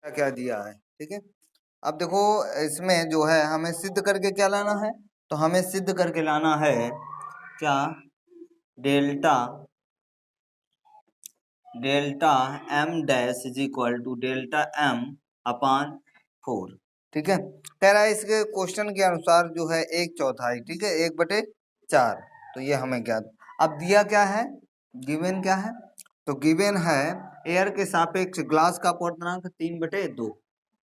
क्या दिया है, ठीक है। अब देखो इसमें जो है हमें सिद्ध करके क्या लाना है, तो हमें सिद्ध करके लाना है क्या, delta M dash is equal to delta M upon 4, ठीक है। कह रहा है इसके क्वेश्चन के अनुसार जो है 1/4, ठीक है, 1/4, तो ये हमें ज्ञात। अब दिया क्या है, गिवन क्या है, तो गिवन है एयर के सापेक्ष ग्लास का अपवर्तनांक 3/2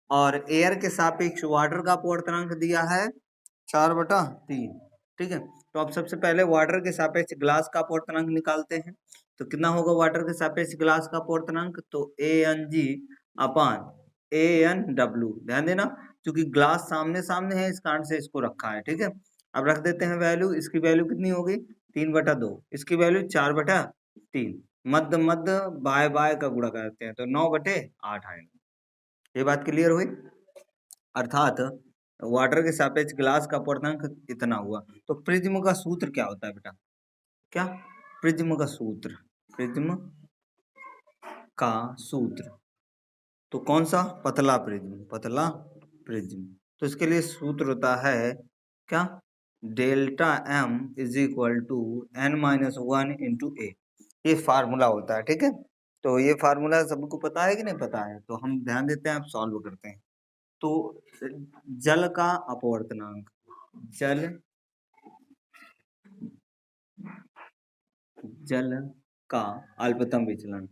और एयर के सापेक्ष वाटर का अपवर्तनांक दिया है 4/3, ठीक है। तो अब सबसे पहले वाटर के सापेक्ष ग्लास का अपवर्तनांक निकालते हैं। तो कितना होगा वाटर के सापेक्ष ग्लास का अपवर्तनांक, तो ANG अपान ANW। ध्यान देना क्योंकि ग्लास सामने सामने है, इस कारण से इसको रखा है, ठीक है। अब रख देते हैं वैल्यू, इसकी वैल्यू कितनी होगी 3/2, इसकी वैल्यू 4/3, मध्य मध्य बाय बाय का गुणा करते हैं तो 9/8 आएगा। ये बात क्लियर हुई, अर्थात वाटर के सापेक्ष ग्लास का अपवर्तनांक इतना हुआ। तो प्रिज्म का सूत्र क्या होता है बेटा, क्या, प्रिज्म का सूत्र, प्रिज्म का सूत्र, तो कौन सा, पतला प्रिज्म, पतला प्रिज्म। तो इसके लिए सूत्र होता है क्या, delta M is equal to n-1 into A, ये फार्मूला होता है, ठीक है। तो ये फार्मूला सबको पता है कि नहीं पता है, तो हम ध्यान देते हैं, आप सॉल्व करते हैं। तो जल का अपवर्तनांक, जल का अल्पतम विचलन,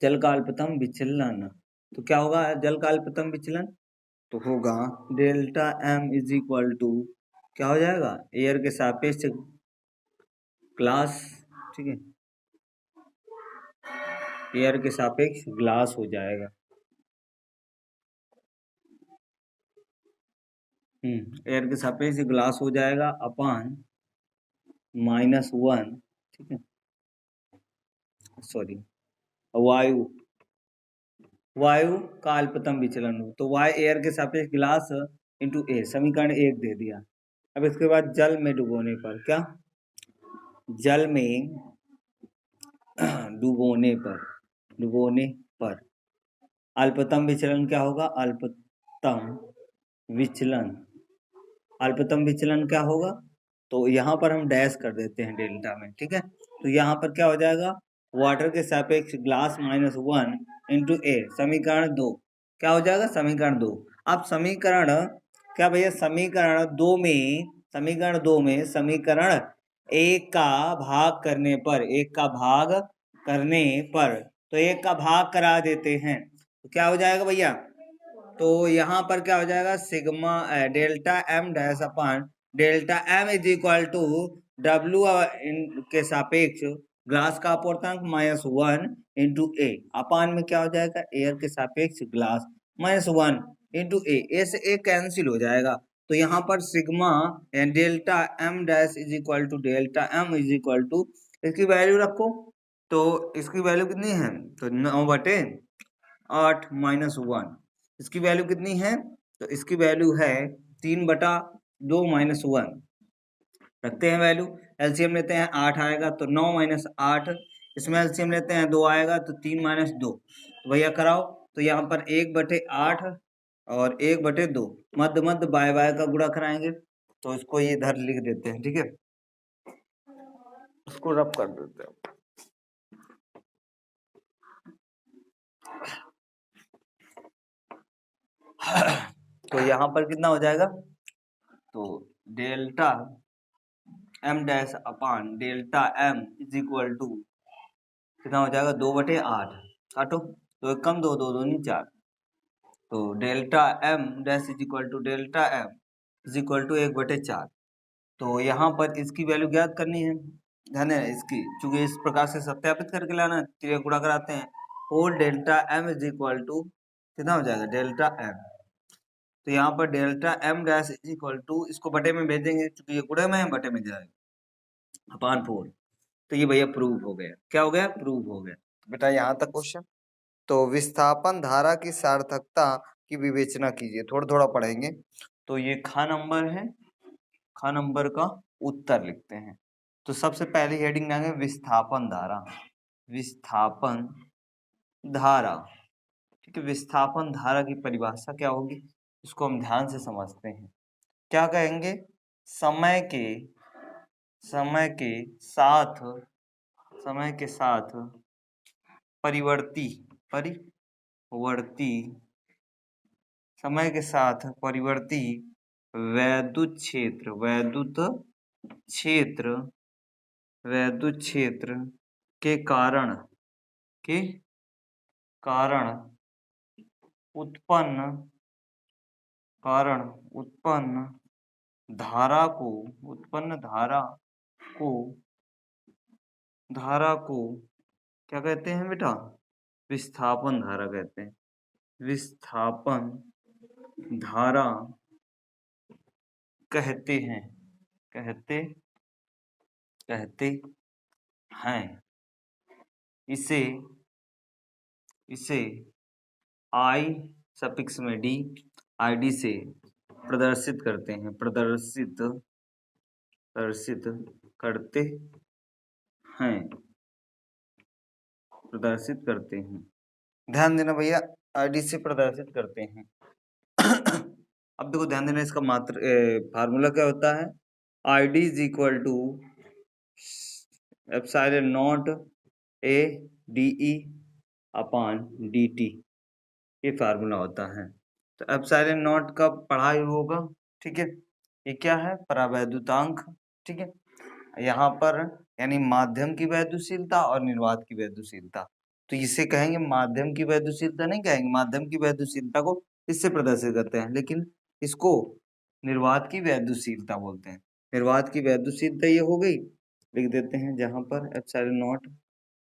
जल का अल्पतम विचलन, तो क्या होगा जल का अल्पतम विचलन, तो होगा delta M is equal to क्या हो जाएगा, एयर के सापेक्ष ग्लास, ठीक है, एयर के सापेक्ष ग्लास हो जाएगा, एयर के सापेक्ष ग्लास हो जाएगा अपान -1, ठीक है, सॉरी, वायु का अल्पतम विचलन हो, तो y एयर के सापेक्ष ग्लास इंटू ए, समीकरण 1 दे दिया। अब इसके बाद जल में डुबोने पर क्या, जल में डुबोने पर अल्पतम विचलन क्या होगा, अल्पतम विचलन क्या होगा, तो यहाँ पर हम डैश कर देते हैं डेल्टा में, ठीक है। तो यहाँ पर क्या हो जाएगा, वाटर के सापेक्ष ग्लास -1 इंटू ए, समीकरण 2, क्या हो जाएगा समीकरण 2। अब समीकरण क्या भैया, समीकरण 2 में समीकरण 1 का भाग करने पर, तो 1 का भाग करा देते हैं, तो क्या हो जाएगा भैया, तो यहाँ पर क्या हो जाएगा, sigma delta M dash upon delta M is equal to डब्ल्यू के सापेक्ष ग्लास का अपवर्तनांक -1 इंटू ए, अपान में क्या हो जाएगा, एयर के सापेक्ष ग्लास -1 इंटू ए से ए कैंसिल हो जाएगा। तो यहाँ पर sigma delta M dash is equal to delta M is equal to, इसकी वैल्यू रखो, तो इसकी वैल्यू कितनी है, तो 9/8 -1, इसकी वैल्यू कितनी है, तो इसकी वैल्यू है 3/2 -1, रखते हैं वैल्यू, एलसीएम लेते हैं 8 आएगा तो 9 - 8, इसमें एलसीएम लेते हैं 2 आएगा तो 3 - 2, तो भैया कराओ, तो यहाँ पर 1/8 और 1/2, मध्य मध्य बाय बाय का गुणा कराएंगे, तो इसको ये इधर लिख देते हैं, ठीक है, उसको रब कर देते हैं। तो यहाँ पर कितना हो जाएगा, तो delta M dash upon delta M is equal to कितना हो जाएगा, 2/8, काटो, तो 1 कम 2, 2 दूनी 4, तो delta M dash is equal to delta M is equal to 1/4। तो यहाँ पर इसकी वैल्यू ज्ञात करनी है, ध्यान है इसकी, चूंकि इस प्रकार से सत्यापित करके लाना, क्रिया गुणा कराते हैं, और delta M is equal to कितना हो जाएगा, डेल्टा एम, तो यहाँ पर delta M dash is equal to, इसको बटे में भेजेंगे क्योंकि ये गुणे में है, बटे में जाएगा अपान 4, तो ये भैया प्रूव हो गया, क्या हो गया, प्रूव हो गया बेटा। यहाँ तक क्वेश्चन। तो विस्थापन धारा की सार्थकता की विवेचना कीजिए, थोड़ा थोड़ा पढ़ेंगे। तो ये खा नंबर है, खा नंबर का उत्तर लिखते हैं। तो सबसे पहली हेडिंग डालेंगे विस्थापन धारा, विस्थापन धारा, ठीक है। विस्थापन धारा की परिभाषा क्या होगी, इसको हम ध्यान से समझते हैं। क्या कहेंगे, समय के साथ परिवर्ती समय के साथ परिवर्ती वैद्युत क्षेत्र के कारण उत्पन्न धारा को क्या कहते हैं बेटा, विस्थापन धारा कहते हैं। विस्थापन धारा कहते हैं इसे आई सफिक्स में डी ID से प्रदर्शित करते हैं ध्यान देना भैया, ID से प्रदर्शित करते हैं। अब देखो ध्यान देना, इसका फार्मूला क्या होता है, ID is equal to epsilon not A DE upon DT, ये फार्मूला होता है। तो एप्सिलॉन नॉट का पढ़ा ही होगा, ठीक है। ये क्या है, परावैद्युतांक, ठीक है। यहाँ पर यानी माध्यम की वैद्युशीलता और निर्वात की वैद्युशीलता, तो इसे कहेंगे माध्यम की वैद्युशीलता नहीं कहेंगे, माध्यम की वैद्युशीलता को इससे प्रदर्शित करते हैं, लेकिन इसको निर्वात की वैद्युशीलता बोलते हैं। निर्वात की वैद्युशीलता ये हो गई, लिख देते हैं जहां पर एप्सिलॉन नॉट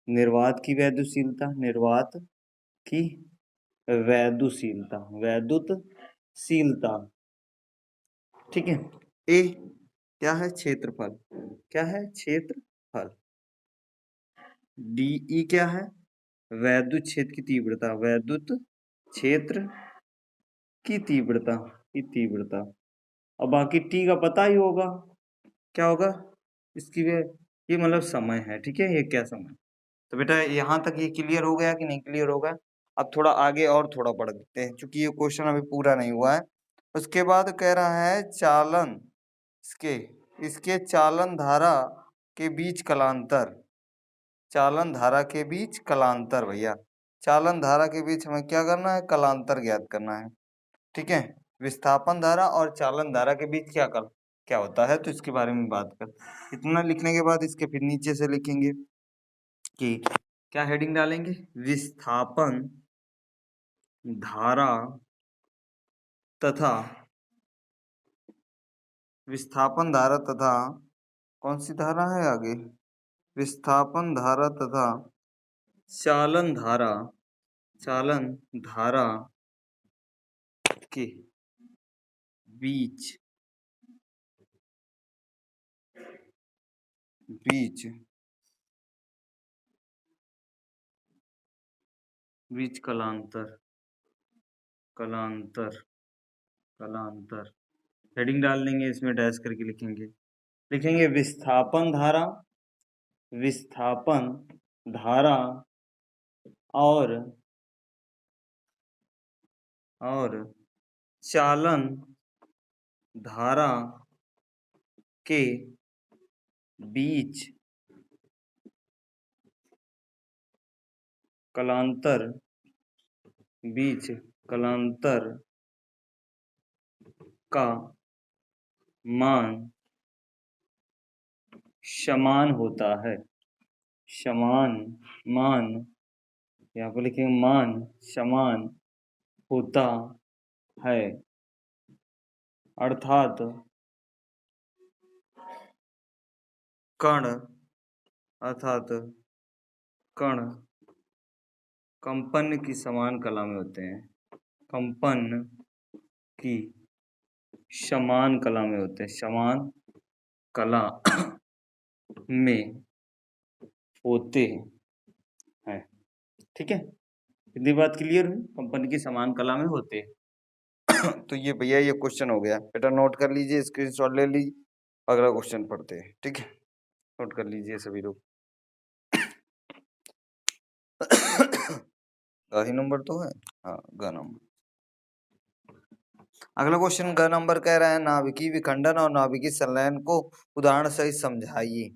निर्वात की वैद्युतशीलता, ठीक है। ए क्या है, क्षेत्रफल, DE क्या है, वैद्युत क्षेत्र की तीव्रता, और बाकी T का पता ही होगा, क्या होगा इसकी ये मतलब समय है, ठीक है। ये क्या समय, तो बेटा यहाँ तक ये क्लियर हो गया कि नहीं क्लियर होगा। अब थोड़ा आगे और थोड़ा पढ़ देते हैं, क्योंकि ये क्वेश्चन अभी पूरा नहीं हुआ है। उसके बाद कह रहा है चालन, इसके चालन धारा के बीच कलांतर, भैया चालन धारा के बीच हमें क्या करना है, कलांतर ज्ञात करना है, ठीक है। विस्थापन धारा और चालन धारा के बीच क्या होता है, तो इसके बारे में बात कर। इतना लिखने के बाद इसके फिर नीचे से लिखेंगे कि क्या हेडिंग डालेंगे, विस्थापन धारा तथा कौन सी धारा है आगे, विस्थापन धारा तथा चालन धारा के बीच कलांतर हेडिंग डाल देंगे, इसमें डैश करके लिखेंगे विस्थापन धारा और चालन धारा के बीच कलांतर का मान समान होता है, यहाँ पर लिखेंगे मान समान होता है, अर्थात कण कंपन की समान कला में होते हैं, समान कला में होते हैं, ठीक है। इतनी बात क्लियर हुई, कंपन की समान कला में होते हैं। तो ये भैया ये क्वेश्चन हो गया, बेटा नोट कर लीजिए, स्क्रीनशॉट ले लीजिए, अगला क्वेश्चन पढ़ते हैं, ठीक है। नोट कर लीजिए सभी लोग। ग ही नंबर तो है, हाँ ग नंबर। अगला क्वेश्चन ग नंबर कह रहा है नाभिकीय विखंडन और नाभिकीय संलयन को उदाहरण सहित समझाइए।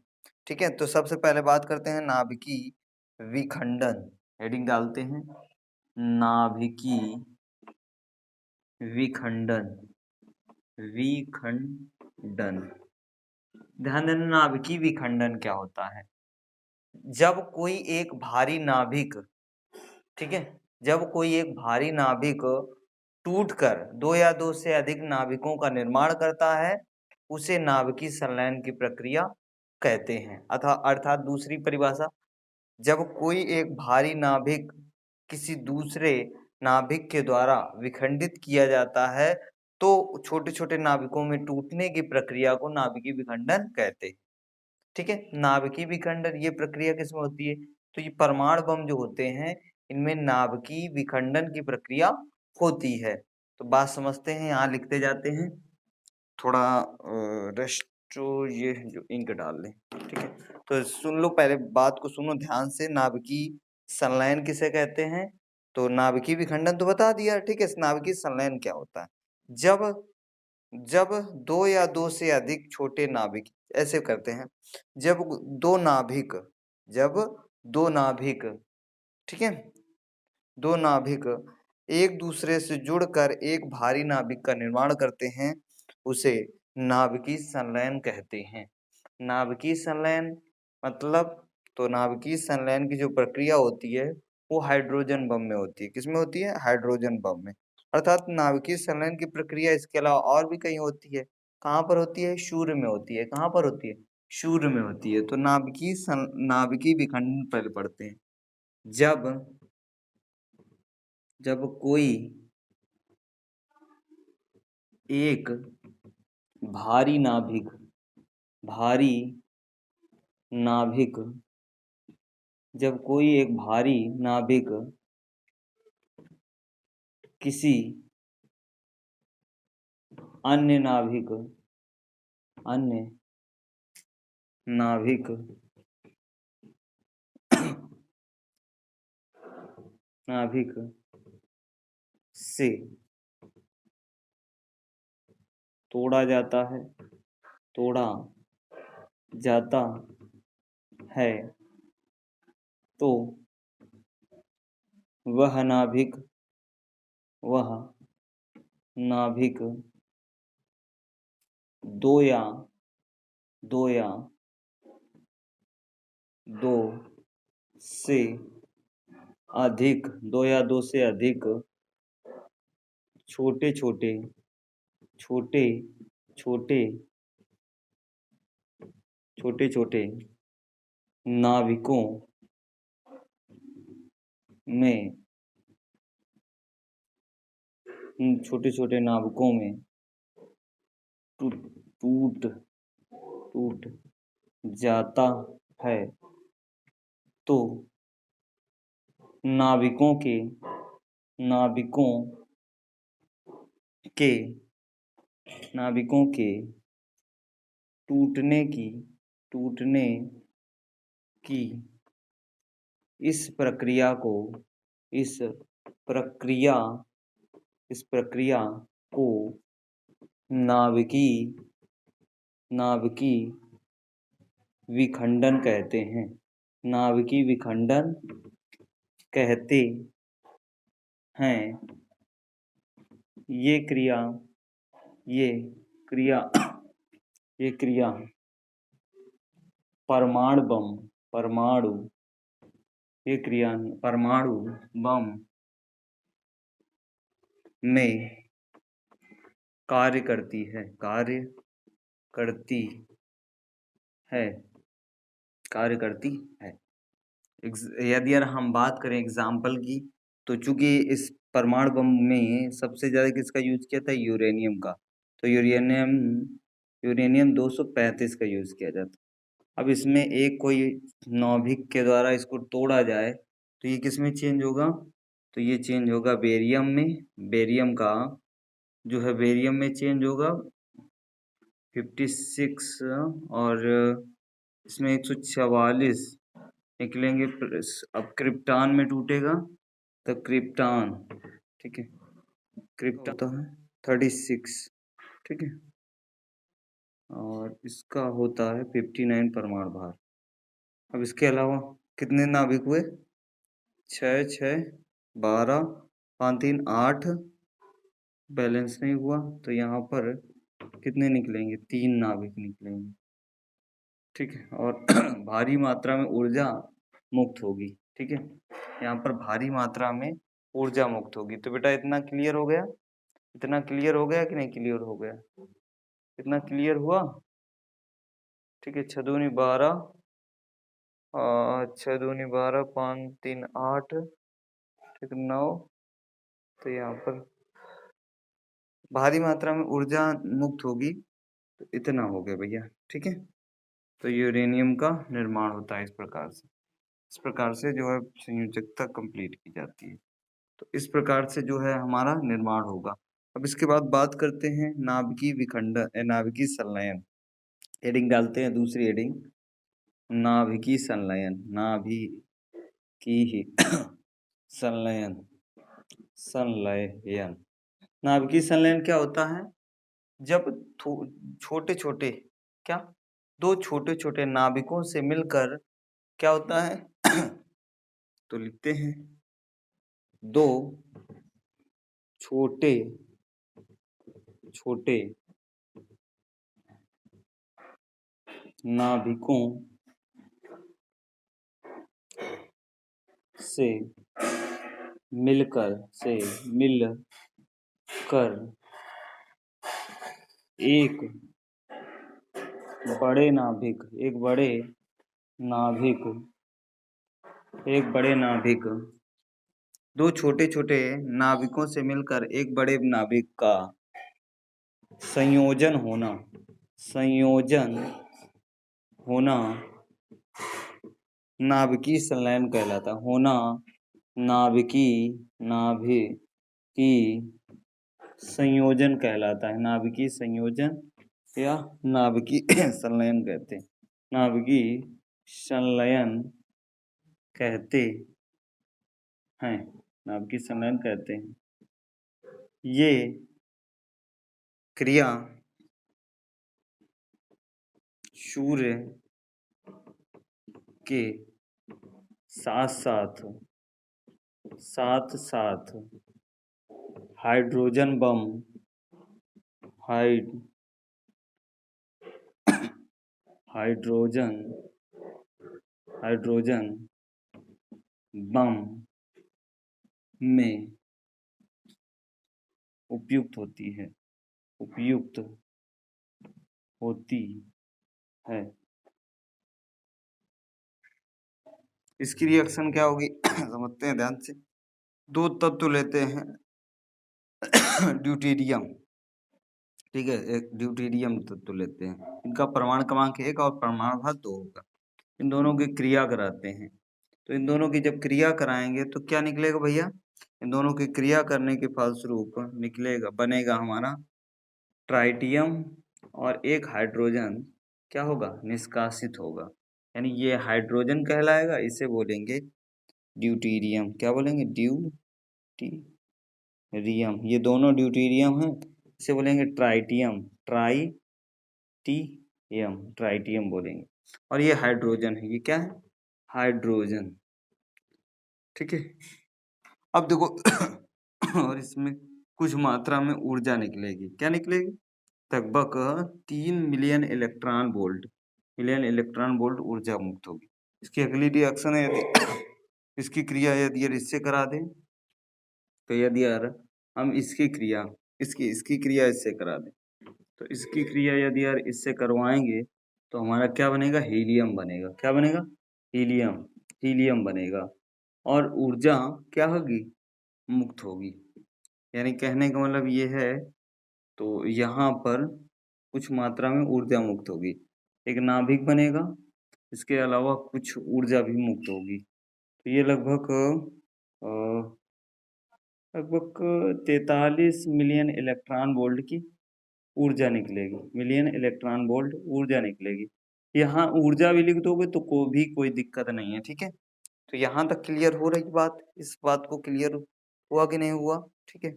ठीक है, तो सबसे पहले बात करते हैं नाभिकीय विखंडन। हेडिंग डालते हैं नाभिकीय विखंडन। विखंडन, ध्यान देना नाभिकीय विखंडन क्या होता है। जब कोई एक भारी नाभिक, ठीक है, जब कोई एक भारी नाभिक टूटकर दो या दो से अधिक नाभिकों का निर्माण करता है, उसे नाभिकीय संलयन की प्रक्रिया कहते हैं। अर्थात दूसरी परिभाषा, जब कोई एक भारी नाभिक किसी दूसरे नाभिक के द्वारा विखंडित किया जाता है तो छोटे छोटे नाभिकों में टूटने की प्रक्रिया को नाभिकीय विखंडन कहते हैं। ठीक है, नाभिकीय विखंडन ये प्रक्रिया किसमें होती है, तो ये परमाणु बम जो होते हैं इनमें नाभिकीय विखंडन की प्रक्रिया होती है। तो बात समझते हैं, यहाँ लिखते जाते हैं, थोड़ा रेस्ट ये जो इंक डाल लें। ठीक है, तो सुन लो, पहले बात को सुनो ध्यान से। नाभिकीय संलयन किसे कहते हैं, तो नाभिकीय विखंडन तो बता दिया। ठीक है, नाभिकीय संलयन क्या होता है, जब दो या दो से अधिक छोटे नाभिक, ऐसे करते हैं, जब दो नाभिक, ठीक है, दो नाभिक एक दूसरे से जुड़कर एक भारी नाभिक का निर्माण करते हैं, उसे नाभिकीय संलयन कहते हैं। नाभिकीय संलयन मतलब, तो नाभिकीय संलयन की जो प्रक्रिया होती है वो हाइड्रोजन बम में होती है। किसमें होती है, हाइड्रोजन बम में। अर्थात नाभिकीय संलयन की प्रक्रिया इसके अलावा और भी कहीं होती है। कहाँ पर होती है, सूर्य में होती है। कहाँ पर होती है, सूर्य में होती है। तो नाभिकीय विखंडन पहले पढ़ते हैं। जब कोई एक भारी नाभिक, जब कोई एक भारी नाभिक किसी अन्य नाभिक से तोड़ा जाता है तो वह नाभिक दो या दो से अधिक छोटे छोटे नाभिकों में टूट जाता है तो नाभिकों के टूटने की इस प्रक्रिया को नाभिकीय विखंडन कहते हैं। नाभिकीय विखंडन कहते हैं। ये क्रिया परमाणु बम में कार्य करती है। यदि यार हम बात करें एग्जाम्पल की, तो चूंकि इस परमाणु बम में सबसे ज्यादा किसका यूज किया था, यूरेनियम का। तो यूरेनियम 235 का यूज किया जाता। अब इसमें एक कोई नाभिक के द्वारा इसको तोड़ा जाए तो ये किस में चेंज होगा, तो ये चेंज होगा बेरियम में। बेरियम का जो है बेरियम में चेंज होगा 56, और इसमें 144 निकलेंगे। अब क्रिप्टॉन में टूटेगा द क्रिप्टॉन, ठीक है, क्रिप्टॉन तो है 36, ठीक है, और इसका होता है 59 परमाणु भार। अब इसके अलावा कितने नाभिक हुए? 6 6 12 5 3 8, बैलेंस नहीं हुआ तो यहाँ पर कितने निकलेंगे? 3 नाभिक निकलेंगे, ठीक है, और भारी मात्रा में ऊर्जा मुक्त होगी, ठीक है, यहाँ पर भारी मात्रा में ऊर्जा मुक्त होगी। तो बेटा इतना क्लियर हो गया? इतना क्लियर हो गया कि नहीं क्लियर हो गया? इतना क्लियर हुआ? ठीक है, 6 दूनी 12, 6 दूनी 12, 5 3 8, ठीक 9, तो यहाँ पर भारी मात्रा में ऊर्जा मुक्त होगी, तो इतना हो गया भैया, ठीक है। तो यूरेनियम का निर्माण होता है इस प्रकार से। इस प्रकार से जो है संयोजकता कंप्लीट की जाती है। तो इस प्रकार से जो है हमारा निर्माण होगा। अब इसके बाद बात करते हैं नाभिकीय विखंडन, नाभिकीय संलयन। हेडिंग डालते हैं दूसरी हेडिंग, नाभिकीय संलयन, नाभिकीय संलयन, संलयन। नाभिकीय संलयन क्या होता है? जब छोटे छोटे क्या, दो छोटे छोटे नाभिकों से मिलकर क्या होता है तो लिखते हैं दो छोटे छोटे नाभिकों से मिलकर एक बड़े नाभिक, दो छोटे छोटे नाभिकों से मिलकर एक बड़े नाभिक का संयोजन होना नाभिकीय संलयन कहलाता है। होना नाभिकीय संयोजन कहलाता है। नाभिकीय संयोजन या नाभिकीय संलयन कहते हैं। नाभिकीय संलयन कहते हैं, नाभिकीय संलयन कहते हैं। ये क्रिया सूर्य के साथ साथ हाइड्रोजन बम में उपयुक्त होती है। इसकी रिएक्शन क्या होगी समझते हैं ध्यान से। दो तत्व लेते हैं ड्यूटेरियम, ठीक है, एक ड्यूटेरियम तत्व लेते हैं, इनका परमाणु क्रमांक 1 और परमाणु भार 2 होगा। इन दोनों की क्रिया कराते हैं। तो इन दोनों की जब क्रिया कराएंगे तो क्या निकलेगा भैया? इन दोनों की क्रिया करने के फलस्वरूप बनेगा हमारा ट्राइटियम, और एक हाइड्रोजन क्या होगा? निष्कासित होगा, यानी ये हाइड्रोजन कहलाएगा, इसे बोलेंगे ड्यूटेरियम। क्या बोलेंगे? ड्यूटेरियम। ये दोनों ड्यूटेरियम हैं, इसे बोलेंगे ट्राइटियम, ट्राइटियम बोलेंगे। और ये हाइड्रोजन है, ये क्या है? हाइड्रोजन, ठीक है। अब देखो और इसमें कुछ मात्रा में ऊर्जा निकलेगी। क्या निकलेगी? लगभग 3 मिलियन इलेक्ट्रॉन वोल्ट ऊर्जा मुक्त होगी। इसकी अगली रिएक्शन है, यदि इसकी क्रिया यदि इससे करा दें, तो यदि यार हम इसकी क्रिया इससे करा दें, तो इसकी क्रिया यदि यार इससे करवाएंगे तो हमारा क्या बनेगा? हीलियम बनेगा। क्या बनेगा? हीलियम बनेगा, और ऊर्जा क्या होगी? मुक्त होगी। यानी कहने का मतलब ये है, तो यहाँ पर कुछ मात्रा में ऊर्जा मुक्त होगी, एक नाभिक बनेगा, इसके अलावा कुछ ऊर्जा भी मुक्त होगी। तो ये लगभग 43 मिलियन इलेक्ट्रॉन वोल्ट की ऊर्जा निकलेगी। यहाँ ऊर्जा भी लिख दोगे तो कोई दिक्कत नहीं है, ठीक है। तो यहाँ तक क्लियर हो रही बात, इस बात को क्लियर हुआ कि नहीं हुआ? ठीक है,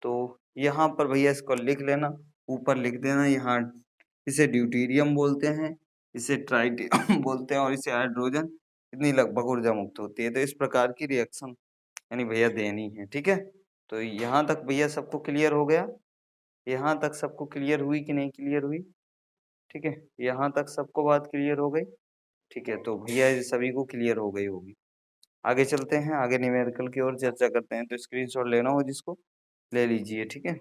तो यहाँ पर भैया इसको लिख लेना, ऊपर लिख देना। यहाँ इसे ड्यूटेरियम बोलते हैं, इसे ट्राइटियम बोलते हैं और इसे हाइड्रोजन इतनी लगभग ऊर्जा मुक्त होती है। तो इस प्रकार की रिएक्शन यानी भैया देनी है। ठीक है, तो यहाँ तक भैया सबको क्लियर हो गया? यहाँ तक सबको क्लियर हुई कि नहीं क्लियर हुई? ठीक है, यहाँ तक सबको बात क्लियर हो गई? ठीक है, तो भैया ये सभी को क्लियर हो गई होगी। आगे चलते हैं, आगे न्यूमेरिकल की ओर चर्चा करते हैं। तो स्क्रीनशॉट लेना हो जिसको ले लीजिए। ठीक है।